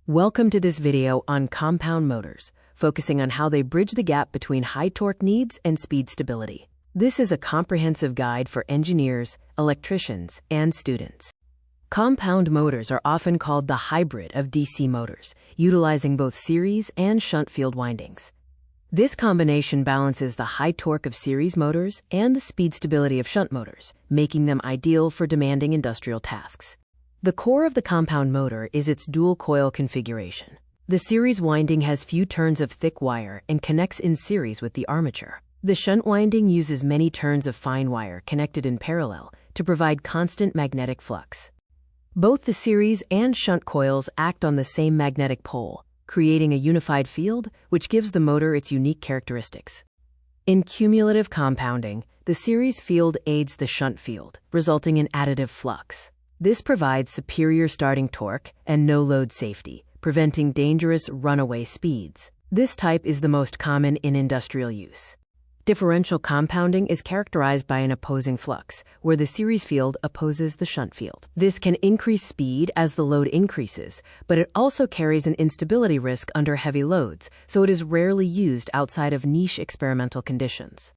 Welcome to this video on compound motors, focusing on how they bridge the gap between high torque needs and speed stability. This is a comprehensive guide for engineers, electricians, and students. Compound motors are often called the hybrid of DC motors, utilizing both series and shunt field windings. This combination balances the high torque of series motors and the speed stability of shunt motors, making them ideal for demanding industrial tasks. The core of the compound motor is its dual-coil configuration. The series winding has few turns of thick wire and connects in series with the armature. The shunt winding uses many turns of fine wire connected in parallel to provide constant magnetic flux. Both the series and shunt coils act on the same magnetic pole, creating a unified field which gives the motor its unique characteristics. In cumulative compounding, the series field aids the shunt field, resulting in additive flux. This provides superior starting torque and no-load safety, preventing dangerous runaway speeds. This type is the most common in industrial use. Differential compounding is characterized by an opposing flux, where the series field opposes the shunt field. This can increase speed as the load increases, but it also carries an instability risk under heavy loads, so it is rarely used outside of niche experimental conditions.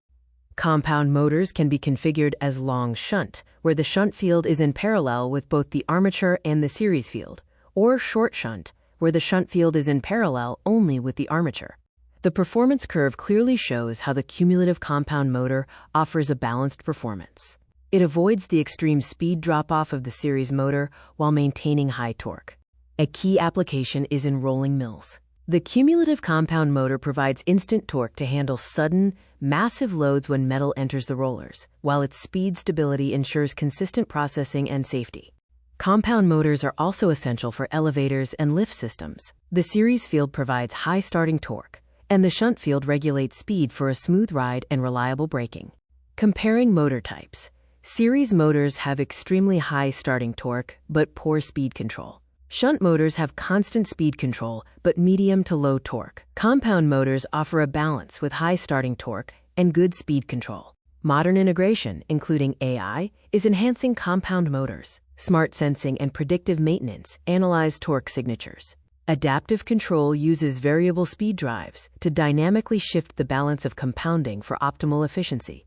Compound motors can be configured as long shunt, where the shunt field is in parallel with both the armature and the series field, or short shunt, where the shunt field is in parallel only with the armature. The performance curve clearly shows how the cumulative compound motor offers a balanced performance. It avoids the extreme speed drop-off of the series motor while maintaining high torque. A key application is in rolling mills. The cumulative compound motor provides instant torque to handle sudden, massive loads when metal enters the rollers, while its speed stability ensures consistent processing and safety. Compound motors are also essential for elevators and lift systems. The series field provides high starting torque, and the shunt field regulates speed for a smooth ride and reliable braking. Comparing motor types, series motors have extremely high starting torque but poor speed control. Shunt motors have constant speed control but medium to low torque. Compound motors offer a balance with high starting torque and good speed control. Modern integration, including AI, is enhancing compound motors. Smart sensing and predictive maintenance analyze torque signatures. Adaptive control uses variable speed drives to dynamically shift the balance of compounding for optimal efficiency.